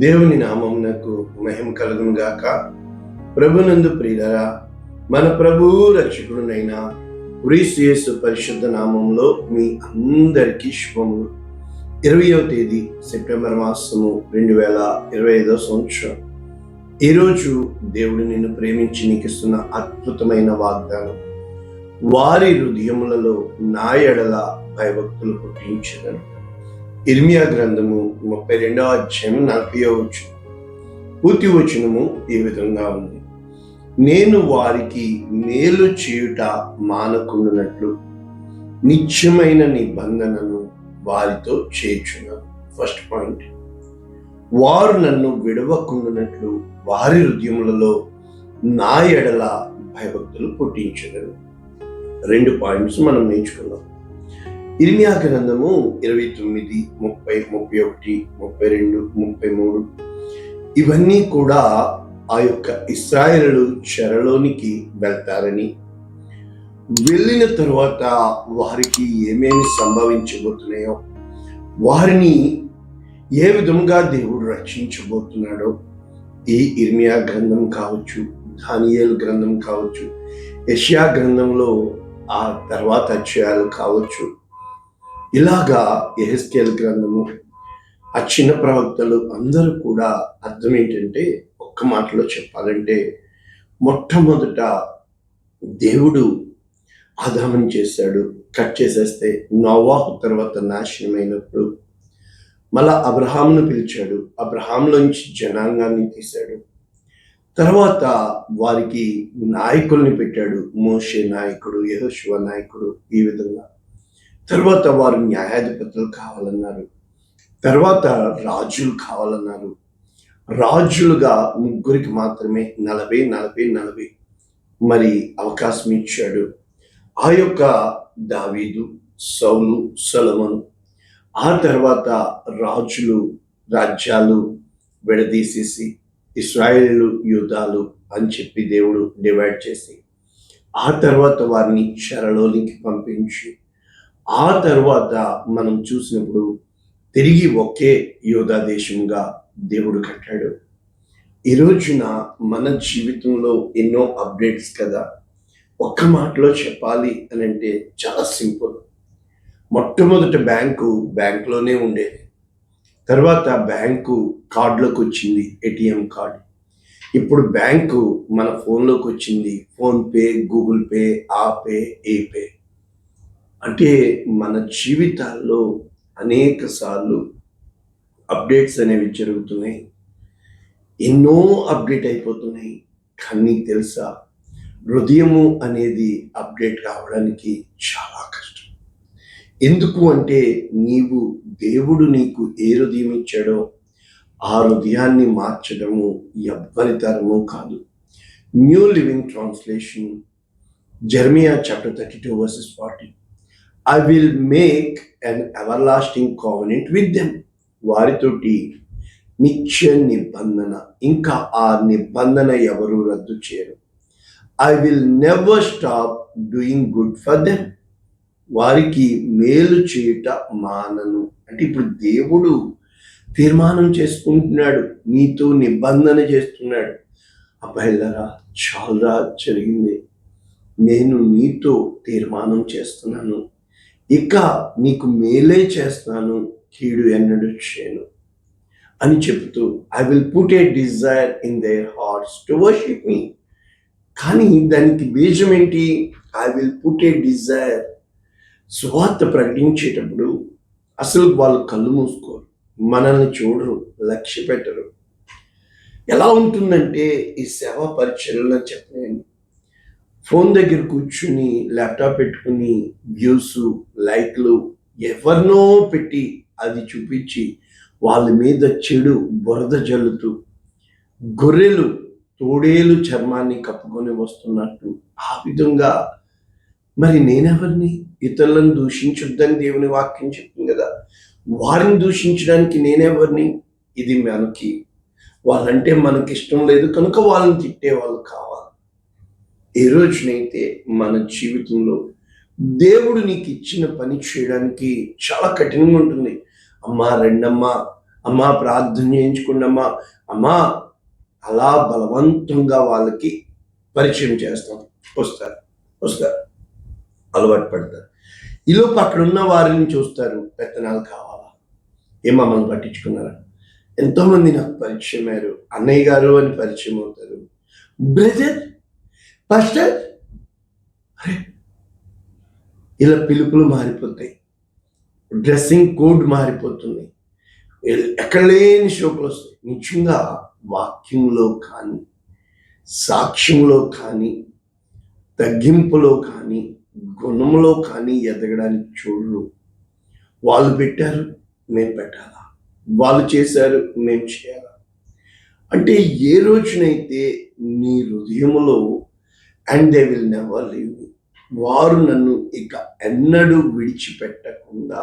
దేవుని నామమునకు మహిమ కలుగును గాక. ప్రభునందు ప్రియులరా, మన ప్రభువు రక్షకుడునైన క్రీస్తు యేసు పరిశుద్ధ నామంలో మీ అందరికీ శుభములు. 20వ తేదీ సెప్టెంబర్ మాసము 2025 సంవత్సరం. ఈరోజు దేవుడు నిన్ను ప్రేమించి నీకు ఇస్తున్న అద్భుతమైన వాగ్దానం. వారి హృదయములలో నా ఎడల భయభక్తులు పుట్టించెదను. ఇర్మియా గ్రంథము 32వ అధ్యాయం 40వ వచనం. పూర్తి వచనము ఈ విధంగా ఉంది: నేను వారికి మేలు చేయుట మానకుండునట్లు నిత్యమైన నిబంధనను వారితో చేర్చున్నాను. ఫస్ట్ పాయింట్, వారు నన్ను విడవకుండునట్లు వారి హృదయములలో నా ఎడల భయభక్తులు పుట్టించెదను. 2 పాయింట్స్ మనం నేర్చుకున్నాం. ఇర్మియా గ్రంథము 29, 30, 31, 32, 33 ఇవన్నీ కూడా ఆ యొక్క ఇశ్రాయేలు చెరలోనికి వెళ్తారని, వెళ్ళిన తరువాత వారికి ఏమేమి సంభవించబోతున్నాయో, వారిని ఏ విధంగా దేవుడు రక్షించబోతున్నాడో ఈ ఇర్మియా గ్రంథం కావచ్చు, దానియేలు గ్రంథం కావచ్చు, యెషయా గ్రంథంలో ఆ తర్వాత అధ్యాయాలు కావచ్చు, ఇలాగా యెహెజ్కేలు గ్రంథము, ఆ చిన్న ప్రవక్తలు అందరూ కూడా అర్థం ఏంటంటే, ఒక్క మాటలో చెప్పాలంటే, మొట్టమొదట దేవుడు ఆదాముని చేశాడు, కట్ చేసేస్తే నోవాహు తర్వాత నాశనమైనప్పుడు మళ్ళా అబ్రహామును పిలిచాడు, అబ్రహాంలోంచి జనాంగాన్ని తీశాడు, తర్వాత వారికి నాయకుల్ని పెట్టాడు, మోషే నాయకుడు, యెహోషువ నాయకుడు, ఈ విధంగా. తర్వాత వారు న్యాయాధిపతులు కావాలన్నారు, తర్వాత రాజులు కావాలన్నారు. రాజులుగా 3 మాత్రమే 40 మరి అవకాశం ఇచ్చాడు. ఆ యొక్క దావీదు, సౌలు, సొలొమోను. ఆ తర్వాత రాజులు రాజ్యాలు విడదీసేసి ఇశ్రాయేలు యూదాలు అని చెప్పి దేవుడు డివైడ్ చేసి, ఆ తర్వాత వారిని చెరలోనికి పంపించి, ఆ తర్వాత మనం చూసినప్పుడు తిరిగి ఒకే యూదా దేశంగా దేవుడు కట్టాడు. ఈ రోజున మన జీవితంలో ఎన్నో అప్డేట్స్ కదా. ఒక్క మాటలో చెప్పాలి అని అంటే చాలా సింపుల్. మొట్టమొదట బ్యాంకులోనే ఉండేది, తర్వాత బ్యాంకు కార్డులోకి వచ్చింది, ఏటీఎం కార్డు. ఇప్పుడు బ్యాంకు మన ఫోన్లోకి వచ్చింది, ఫోన్పే, గూగుల్ పే, ఆ పే, ఏ పే. అంటే మన జీవితాల్లో అనేక సార్లు అప్డేట్స్ అనేవి జరుగుతున్నాయి, ఎన్నో అప్డేట్ అయిపోతున్నాయి. కానీ తెలుసా, హృదయము అనేది అప్డేట్ కావడానికి చాలా కష్టం. ఎందుకు అంటే, దేవుడు నీకు ఏ హృదయం ఇచ్చాడో ఆ హృదయాన్ని మార్చడము ఎవ్వరి తరము కాదు. New living translation, Jeremiah chapter 32 verses 40. I will make an everlasting covenant with them. వారితోటి నిత్య నిబంధన, ఇంకా ఆ నిబంధన ఎవరు రద్దు చేయరు. I will never stop doing good for them. వారికి మేలు చేయుట మానను. అంటే ఇప్పుడు దేవుడు తీర్మానం చేసుకుంటున్నాడు, నీతో నిబంధన చేస్తున్నాడు. అబ్బాయిలారా, చాలా జరిగింది, నేను నీతో తీర్మానం చేస్తున్నాను, ఇక నీకు మేలే చేస్తాను, కీడు ఎన్నడూ చేయను అని చెబుతూ, I will put a desire in their hearts to worship me. కానీ దానికి బీజం ఏంటి? I will put a desire. సువార్త ప్రకటించేటప్పుడు అసలు వాళ్ళు కళ్ళు మూసుకోరు, మనల్ని చూడరు, లక్ష్య పెట్టరు. ఎలా ఉంటుందంటే, ఈ సేవా పరిచర్యలో చెప్పలేను, ఫోన్ దగ్గర కూర్చుని ల్యాప్టాప్ పెట్టుకుని వ్యూస్, లైక్లు ఎవరినో పెట్టి అది చూపించి వాళ్ళ మీద చెడు బురద జల్లుతూ, గొర్రెలు తోడేలు చర్మాన్ని కప్పుకొని వస్తున్నట్టు ఆ విధంగా. మరి నేనెవరిని? ఇతరులను దూషించొద్దని దేవుని వాక్యం చెప్తుంది కదా, వారిని దూషించడానికి నేనెవరిని? ఇది వాళ్ళంటే మనకి ఇష్టం లేదు కనుక వాళ్ళని తిట్టే వాళ్ళు కావాలి. ఏ రోజునైతే మన జీవితంలో దేవుడు నీకు ఇచ్చిన పని చేయడానికి చాలా కఠినంగా ఉంటుంది. అమ్మా, రెండమ్మా, అమ్మా ప్రార్థన చేయించుకోండి అమ్మా. అమ్మా అలా బలవంతంగా వాళ్ళకి పరిచయం చేస్తాం. వస్తారు వస్తారు అలవాటు పడతారు. ఈలోపు అక్కడ ఉన్న వారిని చూస్తారు, పెత్తనాలు కావాలా, ఏ మమ్మల్ని పట్టించుకున్నారా. ఎంతోమంది నాకు పరిచయం అయ్యారు, అన్నయ్య గారు అని పరిచయం అవుతారు, బ్రదర్, పాస్టర్, అరే ఇలా పిలుపులు మారిపోతాయి, డ్రెస్సింగ్ కోడ్ మారిపోతుంది, ఎక్కడ లేని షోకులు వస్తాయి. నిజంగా వాక్యంలో కానీ, సాక్ష్యంలో కానీ, తగ్గింపులో కానీ, గుణంలో కానీ ఎదగడానికి చూడరు. వాళ్ళు పెట్టారు, మేము పెట్టాలా, వాళ్ళు చేశారు, మేము చేయాలా. అంటే ఏ రోజునైతే నీ హృదయములో and they will never leave, వారు నన్ను ఇక ఎన్నడూ విడిచిపెట్టకుండా,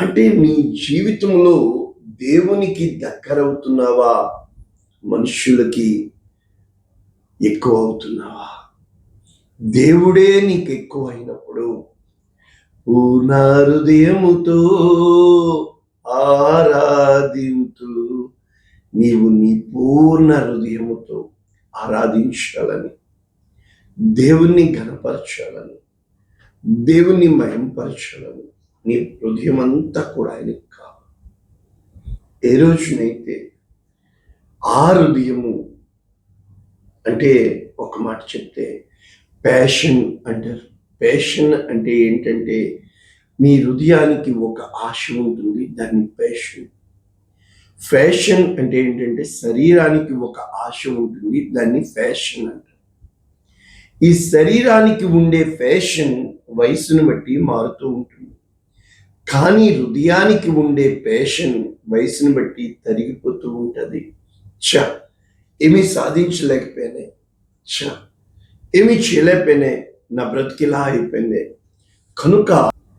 అంటే నీ జీవితంలో దేవునికి దగ్గరవుతున్నావా, మనుషులకి ఎక్కువ అవుతున్నావా? దేవుడే నీకు ఎక్కువ అయినప్పుడు పూర్ణ హృదయముతో ఆరాధింతు. నీవు నీ పూర్ణ హృదయముతో ఆరాధించాలని, దేవుణ్ణి ఘనపరచాలని, దేవుణ్ణి మహింపరచాలని నీ హృదయం అంతా కూడా ఆయనకు కావాలి. ఏ రోజునైతే ఆ హృదయము, అంటే ఒక మాట చెప్తే ప్యాషన్ అంటారు. ప్యాషన్ అంటే ఏంటంటే మీ హృదయానికి ఒక ఆశ ఉంటుంది, దాన్ని ప్యాషన్. ఫ్యాషన్ అంటే ఏంటంటే శరీరానికి ఒక ఆశ ఉంటుంది, దాన్ని ఫ్యాషన్ అంటారు. ఈ శరీరానికి ఉండే ఫ్యాషన్ వయసును బట్టి మారుతూ ఉంటుంది, కానీ హృదయానికి ఉండే ప్యాషన్ వయసును బట్టి తరిగిపోతూ ఉంటుంది. ఏమీ సాధించలేకపోయానే, ఏమీ చేయలేకపోయానే, నా బ్రతికిలా అయిపోయింది. కనుక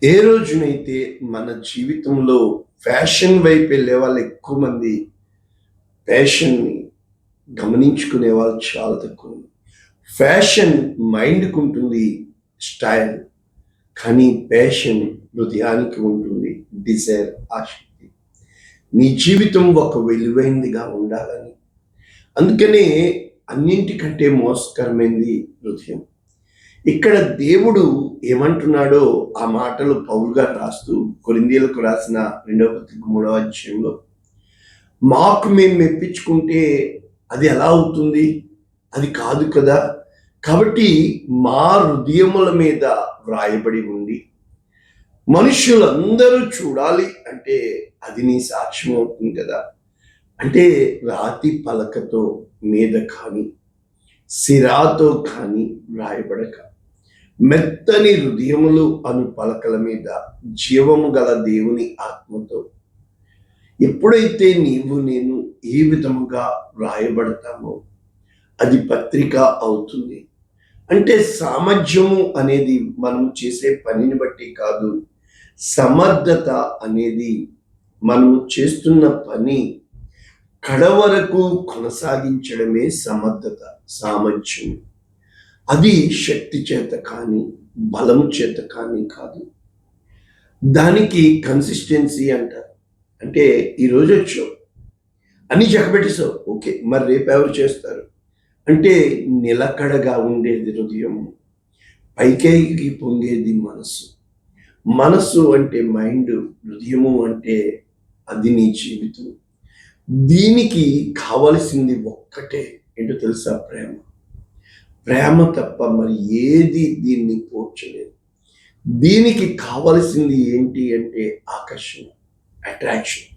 ఏ రోజునైతే మన జీవితంలో ఫ్యాషన్ వైపు వెళ్ళే వాళ్ళు ఎక్కువ మంది, ఫ్యాషన్ని గమనించుకునే వాళ్ళు చాలా తక్కువ. ఫ్యాషన్ మైండ్కి ఉంటుంది, స్టైల్, కానీ ప్యాషన్ హృదయానికి ఉంటుంది, డిజైర్, ఆసక్తి. నీ జీవితం ఒక విలువైనదిగా ఉండాలని, అందుకనే అన్నింటికంటే మోసకరమైనది హృదయం. ఇక్కడ దేవుడు ఏమంటున్నాడో ఆ మాటలు పౌలు గారు రాస్తూ కొరింథీయులకు రాసిన 2వ పత్రిక 3వ అధ్యాయంలో, మాకు మేము మెప్పించుకుంటే అది ఎలా అవుతుంది, అది కాదు కదా. కాబట్టి మా హృదయముల మీద వ్రాయబడి ఉంది, మనుషులందరూ చూడాలి అంటే అది నీ సాక్ష్యం అవుతుంది కదా. అంటే రాతి పలకతో మీద కానీ సిరాతో కానీ వ్రాయబడక మెత్తని హృదయములు అను పలకల మీద జీవము గల దేవుని ఆత్మతో ఎప్పుడైతే నీవు నేను ఈ విధముగా వ్రాయబడతామో అది పత్రిక అవుతుంది. అంటే సామర్థ్యము అనేది మనం చేసే పనిని బట్టి కాదు, సమర్థత అనేది మనము చేస్తున్న పని కడవరకు కొనసాగించడమే సమర్థత, సామర్థ్యం. అది శక్తి చేత కానీ బలము చేత కానీ కాదు. దానికి కన్సిస్టెన్సీ అంటారు. అంటే ఈరోజు వచ్చావు అన్ని జగబెట్టేసావు, ఓకే, మరి రేపు ఎవరు చేస్తారు అంటే నిలకడగా ఉండేది హృదయము, పైకేకి పొంగేది మనసు. మనసు అంటే మైండ్, హృదయము అంటే అది నీ జీవితం. దీనికి కావలసింది ఒక్కటే ఏంటో తెలుసా? ప్రేమ. ప్రేమ తప్ప మరి ఏది దీన్ని పోర్చలేదు. దీనికి కావలసింది ఏంటి అంటే ఆకర్షణ, అట్రాక్షన్.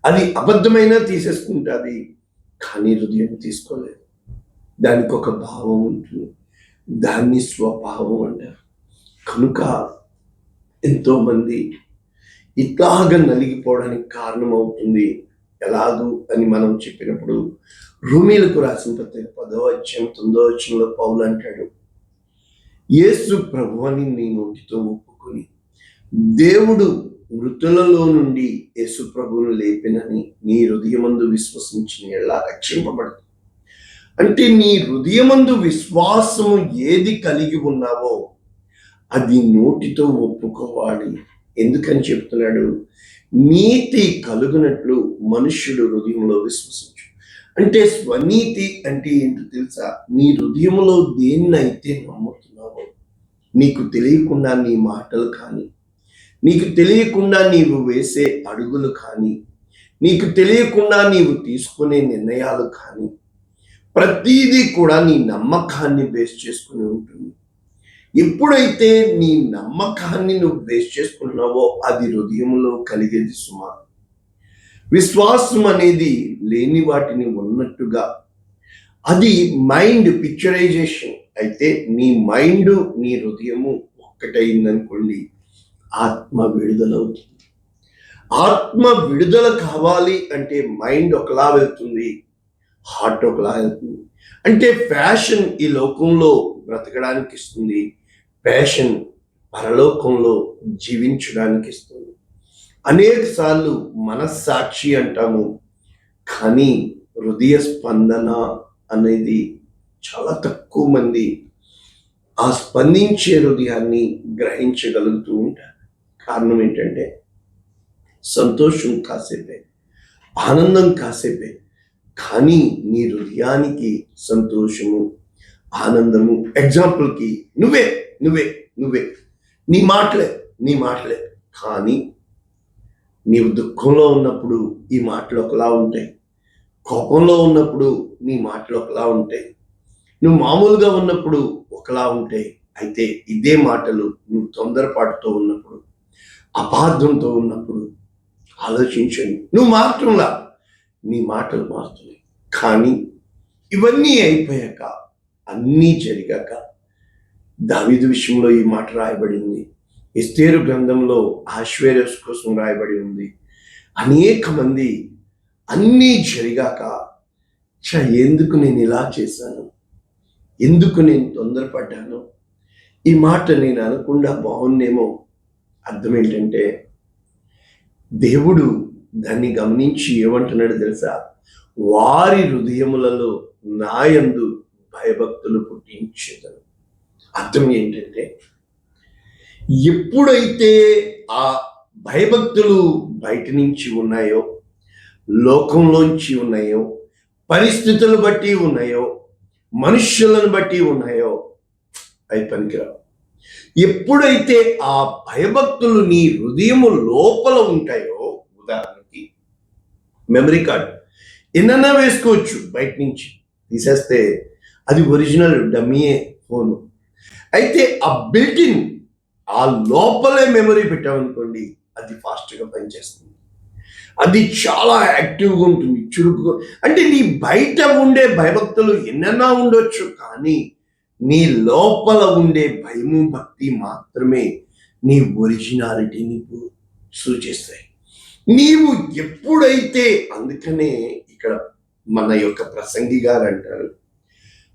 అది అబద్ధమైనా తీసేసుకుంటుంది, కానీ హృదయం తీసుకోలేదు. దానికి ఒక భావం ఉంటుంది, దాన్ని స్వభావం అంటారు. కనుక ఎంతోమంది ఇట్లాగా నలిగిపోవడానికి కారణం అవుతుంది. ఎలాగూ అని మనం చెప్పినప్పుడు రోమీయులకు రాసిన పత్రిక 10వ అధ్యాయం 9వ వచనంలో పౌలు అంటాడు, యేసు ప్రభువని నీ నోటితో ఒప్పుకొని దేవుడు మృతులలో నుండి యేసు ప్రభువును లేపినని నీ హృదయమందు విశ్వసించిన యెడల రక్షింపబడుతుంది. అంటే నీ హృదయమందు విశ్వాసము ఏది కలిగి ఉన్నావో అది నోటితో ఒప్పుకోవాలి. ఎందుకని చెప్తున్నాడు? నీతి కలుగునట్లు మనుష్యుడు హృదయంలో విశ్వసించు. అంటే స్వనీతి అంటే ఏంటో తెలుసా? నీ హృదయంలో దేన్నైతే నమ్ముతున్నావో, నీకు తెలియకుండా నీ మాటలు కానీ, నీకు తెలియకుండా నీవు వేసే అడుగులు కానీ, నీకు తెలియకుండా నీవు తీసుకునే నిర్ణయాలు కానీ, ప్రతీదీ కూడా నీ నమ్మకాన్ని బేస్ చేసుకుని ఉంటుంది. ఎప్పుడైతే నీ నమ్మకాన్ని నువ్వు బేస్ చేసుకున్నావో అది హృదయంలో కలిగేది సుమా. విశ్వాసం అనేది లేని వాటిని ఉన్నట్టుగా, అది మైండ్ పిక్చరైజేషన్. అయితే నీ మైండ్ నీ హృదయము ఒక్కటైందనుకోండి, ఆత్మ విడుదలవుతుంది. ఆత్మ విడుదల కావాలి అంటే మైండ్ ఒకలా వెళ్తుంది, హార్ట్ ఒకలా వెళ్తుంది. అంటే ఫ్యాషన్ ఈ లోకంలో బ్రతకడానికి ఇస్తుంది, ప్యాషన్ పరలోకంలో జీవించడానికి ఇస్తుంది. అనేక సార్లు మనస్సాక్షి అంటాము, కానీ హృదయ స్పందన అనేది చాలా తక్కువ మంది ఆ స్పందించే హృదయాన్ని గ్రహించగలుగుతూ ఉంటారు. కారణం ఏంటంటే సంతోషం కాసేపే, ఆనందం కాసేపే, కానీ నీ హృదయానికి సంతోషము, ఆనందము, ఎగ్జాంపుల్కి నువ్వే నువ్వే నువ్వే నీ మాటలే, కానీ నీవు దుఃఖంలో ఉన్నప్పుడు ఈ మాటలు ఒకలా ఉంటాయి, కోపంలో ఉన్నప్పుడు నీ మాటలు ఒకలా ఉంటాయి, నువ్వు మామూలుగా ఉన్నప్పుడు ఒకలా ఉంటాయి. అయితే ఇదే మాటలు నువ్వు తొందరపాటుతో ఉన్నప్పుడు, అపార్థంతో ఉన్నప్పుడు ఆలోచించండి. నువ్వు మారుతుంలా, నీ మాటలు మారుతున్నాయి. కానీ ఇవన్నీ అయిపోయాక, అన్నీ జరిగాక, దావీదు విషయంలో ఈ మాట రాయబడింది, ఎస్తేరు గ్రంథంలో ఆశ్వేర్యస్ కోసం రాయబడి ఉంది. అనేక మంది అన్నీ జరిగాక ఎందుకు నేను ఇలా చేశాను, ఎందుకు నేను తొందరపడ్డాను, ఈ మాట నేను అనకుండా బాగుందేమో. అర్థం ఏంటంటే దేవుడు దాన్ని గమనించి ఏమంటున్నాడు తెలుసా? వారి హృదయములలో నాయందు భయభక్తులు పుట్టించేదను. అర్థం ఏంటంటే ఎప్పుడైతే ఆ భయభక్తులు బయట నుంచి ఉన్నాయో, లోకంలోంచి ఉన్నాయో, పరిస్థితులను బట్టి ఉన్నాయో, మనుష్యులను బట్టి ఉన్నాయో, అవి పనికిరావు. ఎప్పుడైతే ఆ భయభక్తులు నీ హృదయము లోపల ఉంటాయో, ఉదాహరణకి మెమరీ కార్డ్ ఎన్నైనా వేసుకోవచ్చు, బయట నుంచి తీసేస్తే అది ఒరిజినల్ డమ్మీయే ఫోను. అయితే ఆ బిల్టిన్ ఆ లోపలే మెమరీ పెట్టామనుకోండి, అది ఫాస్ట్గా పనిచేస్తుంది, అది చాలా యాక్టివ్గా ఉంటుంది, చురుకుగా. అంటే నీ బయట ఉండే భయభక్తులు ఎన్నైనా ఉండొచ్చు, కానీ నీ లోపల ఉండే భయము భక్తి మాత్రమే నీ ఒరిజినాలిటీని సూచిస్తాయి. నీవు ఎప్పుడైతే, అందుకనే ఇక్కడ మన యొక్క ప్రసంగి గారు అంటారు,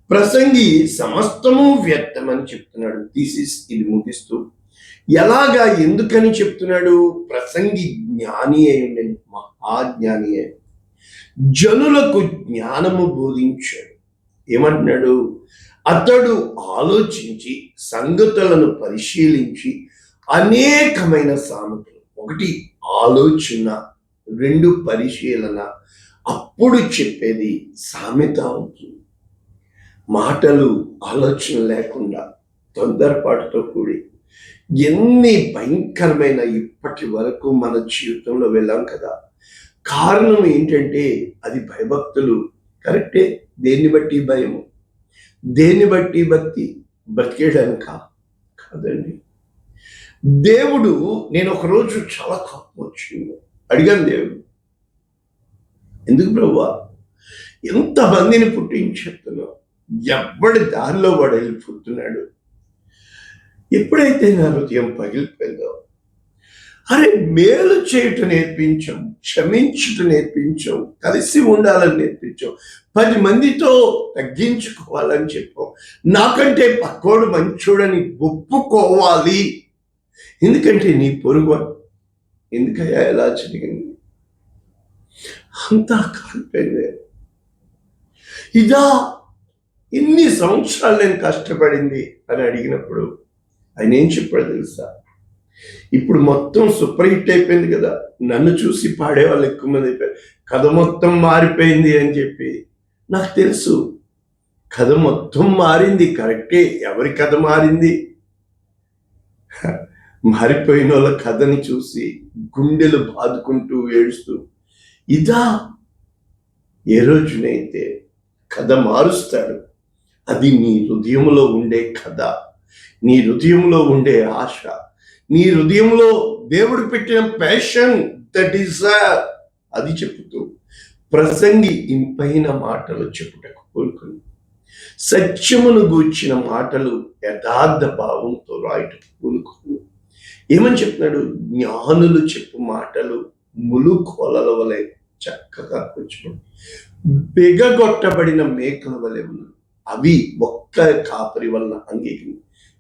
ప్రసంగి సమస్తము వ్యర్థం అని చెప్తున్నాడు. థీసిస్ ఇది ముగిస్తూ ఎలాగా, ఎందుకని చెప్తున్నాడు? ప్రసంగి జ్ఞాని అయి, మహాజ్ఞాని అయి జనులకు జ్ఞానము బోధించాడు. ఏమంటున్నాడు? అతడు ఆలోచించి సంగతులను పరిశీలించి అనేకమైన సామెతలు, ఒకటి ఆలోచన, రెండు పరిశీలన, అప్పుడు చెప్పేది సామెత అవుతుంది. మాటలు ఆలోచన లేకుండా తొందరపాటుతో కూడి ఎన్ని భయంకరమైన ఇప్పటి వరకు మన జీవితంలో వెళ్ళాం కదా. కారణం ఏంటంటే అది భయభక్తులు. కరెక్టే, దేన్ని బట్టి భయము, దేన్ని బట్టి భక్తి? బ్రతికేయడానిక కాదండి. దేవుడు, నేను ఒకరోజు చాలా కోపం వచ్చింది, అడిగాను దేవుడు, ఎందుకు ప్రభువా ఎంతమందిని పుట్టించేస్తున్నావు, ఎవడి దారిలో వాడు వెళ్ళిపోతున్నాడు. ఎప్పుడైతే నా హృదయం పగిలిపోయిందో, అరే మేలు చేయుట నేర్పించాం, క్షమించుట నేర్పించాం, కలిసి ఉండాలని నేర్పించాం, 10 మందితో తగ్గించుకోవాలని చెప్పాం, నాకంటే పక్కోడు మంచోడని ఒప్పుకోవాలి. ఎందుకంటే నీ పొరుగు ఎందుకయ్యా ఎలా జరిగింది, అంతా కాలిపోయింది. ఇదా ఇన్ని సంవత్సరాలు నేను కష్టపడింది అని అడిగినప్పుడు ఆయన ఏం చెప్పాడు తెలుసా? ఇప్పుడు మొత్తం సూపర్ హిట్ అయిపోయింది కదా, నన్ను చూసి పాడేవాళ్ళు ఎక్కువ మంది అయిపోయారు. కథ మొత్తం మారిపోయింది అని చెప్పి. నాకు తెలుసు కథ మొత్తం మారింది, కరెక్టే. ఎవరి కథ మారింది? మారిపోయిన వాళ్ళ కథని చూసి గుండెలు బాదుకుంటూ ఏడుస్తూ, ఇదా ఏ రోజునైతే కథ మారుస్తాడు, అది నీ హృదయంలో ఉండే కథ, నీ హృదయంలో ఉండే ఆశ, నీ హృదయంలో దేవుడు పెట్టిన ప్యాషన్, ద డిజైర్, అది చెప్పుతూ ప్రసంగి ఇంపైన మాటలు చెప్పుటకు కోరుకుని సత్యమును గూర్చిన మాటలు యథార్థ భావంతో రాయటకు కోరుకుని ఏమని చెప్తున్నాడు? జ్ఞానులు చెప్పు మాటలు ములు కొలల వలె చక్కగా కూర్చుని బిగగొట్టబడిన మేకల వలె ఉన్నాయి, అవి ఒక్క కాపరి వలన అంగీకరి.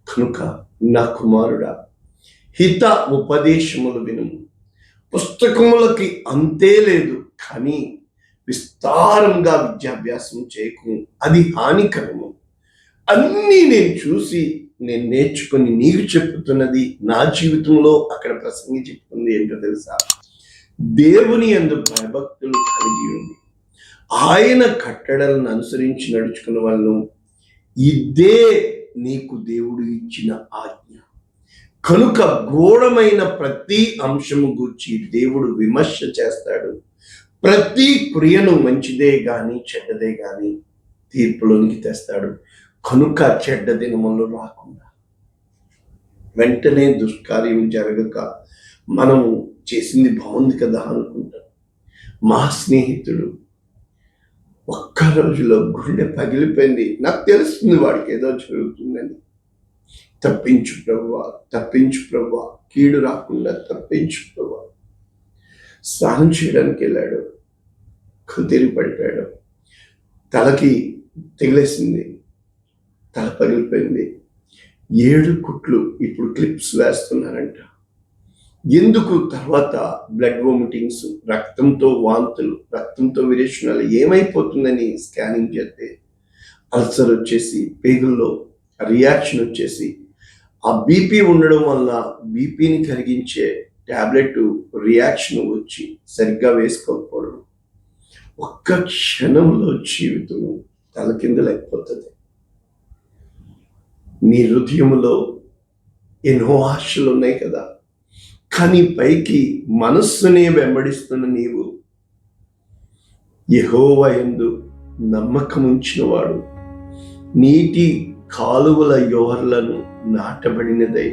కనుక నా కుమారుడా, హిత ఉపదేశములు వినుము. పుస్తకములకి అంతే లేదు, కానీ విస్తారంగా విద్యాభ్యాసం చేయకు, అది హానికరము. అన్నీ నేను చూసి నేను నేర్చుకుని నీకు చెప్పుతున్నది నా జీవితంలో అక్కడ ప్రసంగి చెప్తుంది ఏంటో తెలుసా? దేవుని యందు భయభక్తులు కలిగి ఉంది, ఆయన కట్టడలను అనుసరించి నడుచుకున్న వాళ్ళను, ఇదే నీకు దేవుడు ఇచ్చిన ఆజ్ఞ. కనుక గూఢమైన ప్రతి అంశము గూర్చి దేవుడు విమర్శ చేస్తాడు. ప్రతి క్రియను మంచిదే గాని చెడ్డదే గాని తీర్పులోనికి తెస్తాడు. కనుక చెడ్డ దినములు రాకుండా, వెంటనే దుష్కార్యం జరగక మనము చేసింది బాగుంది కదా అనుకుంటాం. మా స్నేహితుడు ఒక్క రోజులో గుండె పగిలిపోయింది. నాకు తెలుస్తుంది వాడికి ఏదో జరుగుతుందని. తప్పించు ప్రభువా, తప్పించు ప్రభువా, కీడు రాకుండా తప్పించు ప్రభువా. స్నానం చేయడానికి వెళ్ళాడు, తిరిగి పడిపోయాడు, తలకి తెగిలేసింది, తల పగిలిపోయింది. 7 కుట్లు ఇప్పుడు క్లిప్స్ వేస్తున్నారంట. ఎందుకు? తర్వాత బ్లడ్ వామిటింగ్స్, రక్తంతో వాంతులు, రక్తంతో విరేచనాలు, ఏమైపోతుందని స్కానింగ్ చేస్తే అల్సర్ వచ్చేసి పేగుల్లో రియాక్షన్ వచ్చేసి, ఆ బీపీ ఉండడం వల్ల బీపీని కలిగించే టాబ్లెట్ రియాక్షన్ వచ్చి సరిగ్గా వేసుకోకపోవడం, ఒక్క క్షణంలో జీవితం తలకిందులైపోతుంది. నీ హృదయంలో ఎన్నో ఆశలు ఉన్నాయి కదా, కానీ పైకి మనస్సునే వెంబడిస్తున్న నీవు యెహోవా యందు నమ్మకం ఉంచినవాడు నీటి కాలువల యోర్లను నాటబడినదై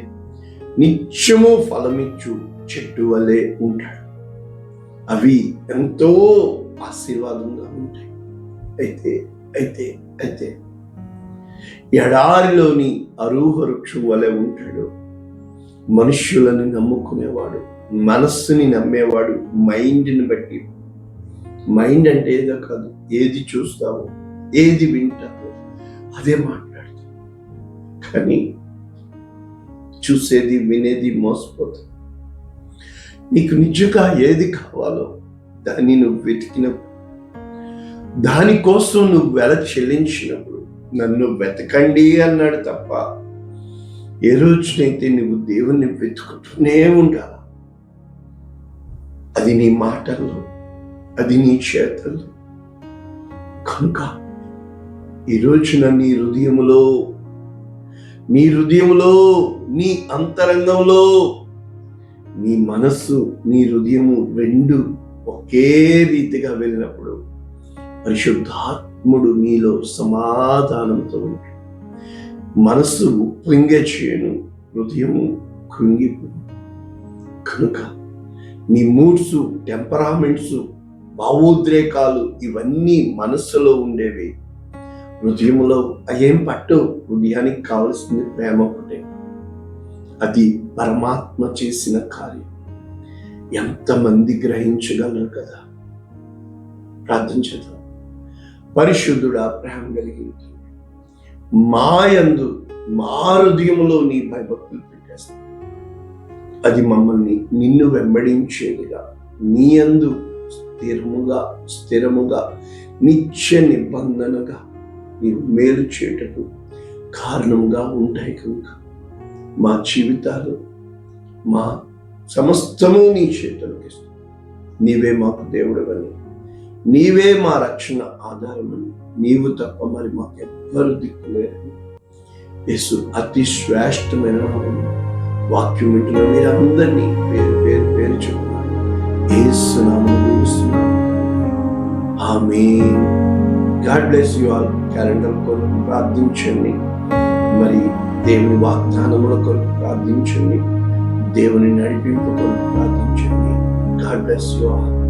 నిత్యము ఫలమిచ్చు చెట్టు వలె ఉంటాడు. అవి ఎంతో ఆశీర్వాదంగా ఉంటాయి. అయితే అయితే అయితే ఎడారిలోని అరూహ వృక్షం వలె ఉంటాడు. మనుష్యులను నమ్ముకునేవాడు, మనస్సుని నమ్మేవాడు, మైండ్ని బట్టి. మైండ్ అంటే ఏదో కాదు, ఏది చూస్తావో ఏది వింటావో అదే మాట్లాడతావు. కానీ చూసేది వినేది మోసపోతుంది. నీకు నిజంగా ఏది కావాలో దాన్ని నువ్వు వెతికినప్పుడు, దానికోసం నువ్వు వెల చెల్లించినప్పుడు, నన్ను వెతకండి అన్నాడు తప్ప ఏ రోజునైతే నువ్వు దేవుణ్ణి వెతుకుతూనే ఉండాలి. అది నీ మాటల్లో, అది నీ చేతల్లో. కనుక ఈ రోజున నీ హృదయములో, నీ అంతరంగంలో, నీ మనస్సు, నీ హృదయము రెండు ఒకే రీతిగా వెళ్ళినప్పుడు పరిశుద్ధాత్ముడు నీలో సమాధానంతో ఉంటాడు. మనస్సు ఉప్పొంగే చేయను, హృదయము కృంగిపోను. కనుక నీ మూడ్స్, టెంపరామెంట్స్, భావోద్రేకాలు ఇవన్నీ మనస్సులో ఉండేవి. హృదయంలో అయేం పట్టు. హృదయానికి కావలసింది ప్రేమ ఒకటే. అది పరమాత్మ చేసిన కార్యం. ఎంతమంది గ్రహించగలరు కదా? ప్రార్థన చేద్దాం. పరిశుద్ధుడా, ప్రేమ కలిగింది మా యందు, మా హృదయంలో నీ భయభక్తులు పెట్టేస్తాం. అది మమ్మల్ని నిన్ను వెంబడించేదిగా, నీ యందు స్థిరముగా నిత్య నిబంధనగా నీవు మేలు చేయటకు కారణంగా ఉంటాయి. కనుక మా జీవితాలు మా సమస్తము నీ చేతులకు ఇస్తాం. నీవే మాకు దేవుడవని, నీవే మా రక్షణ ఆధారమని, నీవు తప్ప మరి మాకెవ్వరు దిక్కులేరని యేసు అతి శ్రేష్టమైన నామములో వాక్యం వింటున్న మీరందరినీ పేరు పేరు పేరు చెప్తున్నారు. యేసు నామములో దీవిస్తున్నాను. Amen. God bless you all. Calendar కొరకు ప్రార్థించండి, మరి దేవుని వాగ్దానముల కొరకు ప్రార్థించండి, దేవుని నడిపింపు కొరకు ప్రార్థించండి. God bless you all.